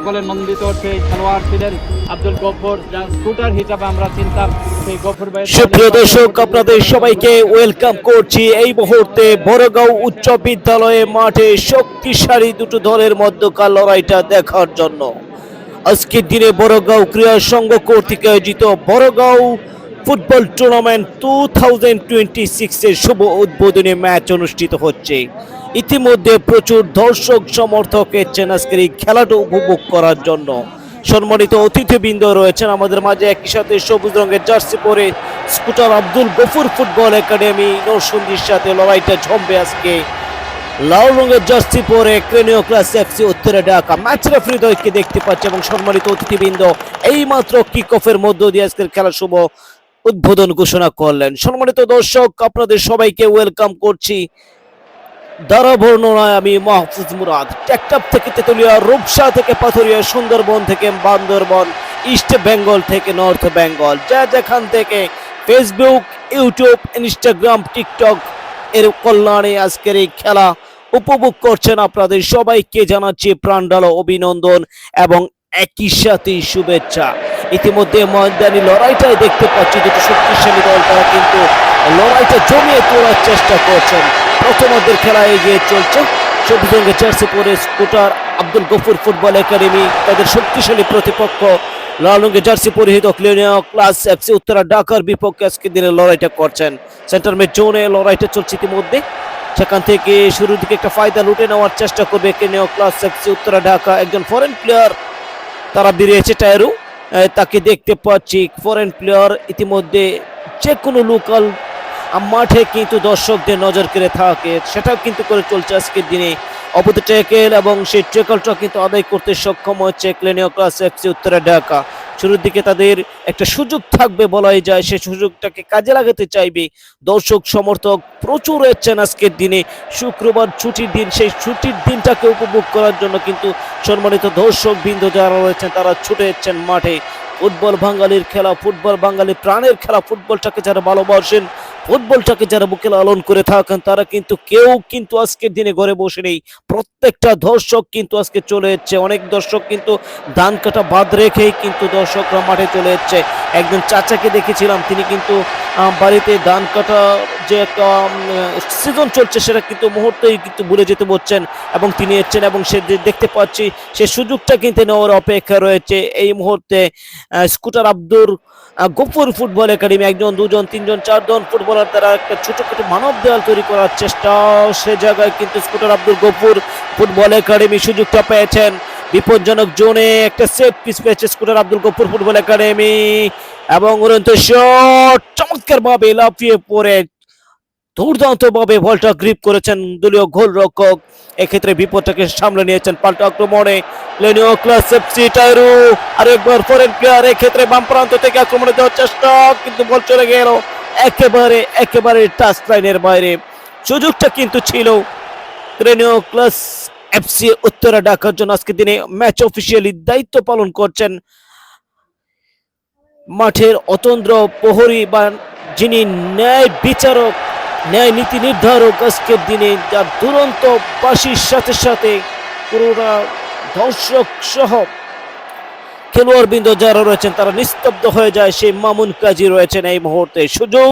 সকলের নন্দিত সেই খেলোয়াড় ছিলেন আব্দুল গফুর, যার স্কুটার হিসাবে আমরা চিনতাম সেই গফুর ভাই। সুপ্রিয় দর্শক, আপনাদের সবাইকে ওয়েলকাম করছি এই মুহূর্তে বড়গাঁও উচ্চ বিদ্যালয়ে মাঠে শক্তিশালী দুটো দলের মধ্যকার লড়াইটা দেখার জন্য। আজকের দিনে বড়গাঁও ক্রীড়া সংঘ কর্তৃক আয়োজিত বড়গাঁও ফুটবল টুর্নামেন্ট 2026 এর শুভ উদ্বোধনী ম্যাচ অনুষ্ঠিত হচ্ছে। ইতিমধ্যে প্রচুর দর্শক সমর্থক এসেছেন আজকের এই খেলাটা উপভোগ করার জন্য। সম্মানিত অতিথিবৃন্দ রয়েছেন আমাদের মাঝে, একই সাথে সবুজ রঙের জার্সি পরে scooter Abdul Gafur football academy নরসিংদীর সাথে লড়াইটা জমবে আজকে। লাল রঙের জার্সি পরে ক্রেনীয় ক্লাস এফসি উত্তরে ঢাকা ম্যাচ রেফারি দ্বয়কে দেখতে পাচ্ছে এবং সম্মানিত অতিথিবৃন্দ এই মাত্র কিক অফের মধ্য দিয়ে আজকের খেলা শুভ উদ্বোধন ঘোষণা করলেন। সম্মানিত দর্শক, আপনাদের সবাইকে ওয়েলকাম করছি। দ্বারা বর্ণনায় আমি মাহফুজ মুরাদ। টেকটাপ থেকে তেতুলিয়া, রূপসা থেকে পাথুরিয়া, সুন্দরবন থেকে বান্দরবন, ইস্ট বেঙ্গল থেকে নর্থ বেঙ্গল, যা যেখান থেকে ফেসবুক, ইউটিউব, ইনস্টাগ্রাম, টিকটক এর কল্যাণে আজকের এই খেলা উপভোগ করছেন, আপনাদের সবাইকে জানাচ্ছি প্রাণঢালা অভিনন্দন এবং একই সাথে শুভেচ্ছা। ইতিমধ্যে ময়দানি লড়াইটাই দেখতে পাচ্ছি, দুটো শক্তিশালী দল তারা কিন্তু লড়াইটা জমিয়ে তোলার চেষ্টা করছেন। প্রথমার্ধের খেলা এগিয়ে চলছে। সবুজ রঙের জার্সি পরে scooter Abdul Gafur football academy, তাদের শক্তিশালী প্রতিপক্ষ লাল রঙের জার্সি পরিহিত ক্লিনিয়া ক্লাস এফসি উত্তরা ঢাকার বিপক্ষে আজকে দিনে লড়াইটা করছেন। সেন্টার মিড জোনে লড়াইটা চলছে ইতিমধ্যে। সেখান থেকে শুরুর দিকে একটা ফায়দা লুটে নেওয়ার চেষ্টা করবে ক্লিনিয়া ক্লাস এফসি উত্তরা ঢাকা। একজন ফরেন প্লেয়ার তারা বেরিয়েছে টায়ারু, তাকে দেখতে পাচ্ছি। ফরেন প্লেয়ার ইতিমধ্যে যে কোনো লোকাল মাঠে কিন্তু দর্শকদের নজর কেড়ে থাকে, সেটাও কিন্তু করে চলছে আজকের দিনে। অবৈধ ট্যাকেল এবং সেই ট্যাকেলটা কিন্তু আদায় করতে সক্ষম হচ্ছে ক্লিনিয়া ক্লাস এফসি উত্তরা ঢাকা। শুরুর দিকে তাদের একটা সুযোগ থাকবে বলাই যায়, সেই সুযোগটাকে কাজে লাগাতে চাইবে। দর্শক সমর্থক প্রচুর হচ্ছেন আজকের দিনে, শুক্রবার ছুটির দিন, সেই ছুটির দিনটাকে উপভোগ করার জন্য কিন্তু সম্মানিত দর্শক বৃন্দ যারা রয়েছেন তারা ছুটে যাচ্ছেন মাঠে। ফুটবল বাঙালির খেলা, ফুটবল বাঙালির প্রাণের খেলা। ফুটবলটাকে যারা ভালোবাসেন, ফুটবলটাকে যারা বুকে লালন করে থাকেন, তারা কিন্তু কেউ কিন্তু আজকের দিনে ঘরে বসে নেই। প্রত্যেকটা দর্শক কিন্তু আজকে চলে যাচ্ছে। অনেক দর্শক কিন্তু ধান কাটা বাদ রেখেই কিন্তু দর্শকরা মাঠে চলে যাচ্ছে। একজন চাচাকে দেখেছিলাম, তিনি কিন্তু বাড়িতে ধান কাটা যে একটা সিজন চলছে সেটা কিন্তু মুহূর্তেই কিন্তু ভুলে যেতে বলছেন এবং তিনি এসছেন এবং সে দেখতে পাচ্ছি সে সুযোগটা কিন্তু নেওয়ার অপেক্ষা রয়েছে এই মুহূর্তে। Scooter Abdul Gafur football academy একজন, দুজন, তিনজন, চারজন ফুটবলার দ্বারা একটা ছোটখাটো মানব দেওয়াল তৈরি করার চেষ্টা। সে জায়গায় কিন্তু scooter Abdul Gafur football academy সুযোগটা পেয়েছেন। বিপজ্জনক জোনে একটা সেফ পিস পেয়েছে scooter Abdul Gafur football academy এবং উড়ন্ত শট চমৎকার ভাবে লাফিয়ে পড়ে দুর্দান্ত ভাবে বলটা গ্রিপ করেছেন দলীয় গোলরক্ষক। এক্ষেত্রে বিপদটাকে সামলে নিয়েছেন পাল্টা আক্রমণে ক্লিনিয়া ক্লাস এফসি টাইরু। আরেকবার ফরেন প্লেয়ার, এক্ষেত্রে বাম প্রান্ত থেকে আক্রমণে দেওয়ার চেষ্টা, কিন্তু বল চলে গেল একেবারে টাচ লাইনের বাইরে। সুযোগটা কিন্তু ছিল ক্লিনিয়া ক্লাস এফসি উত্তরা ঢাকার জন্য। আজকের দিনে ম্যাচ অফিসিয়ালি দায়িত্ব পালন করছেন মাঠের অতন্দ্র প্রহরী বা যিনি ন্যায় বিচারক, ন্যায় নীতি নির্ধারক আজকের দিনে, যার দুরন্ত বাসির সাথে সাথে পুরোটা দর্শক সহ খেলোয়াড় বৃন্দ যারা রয়েছেন তারা নিস্তব্ধ হয়ে যায়। সেই মামুন কাজী রয়েছেন এই মুহূর্তে। সুযোগ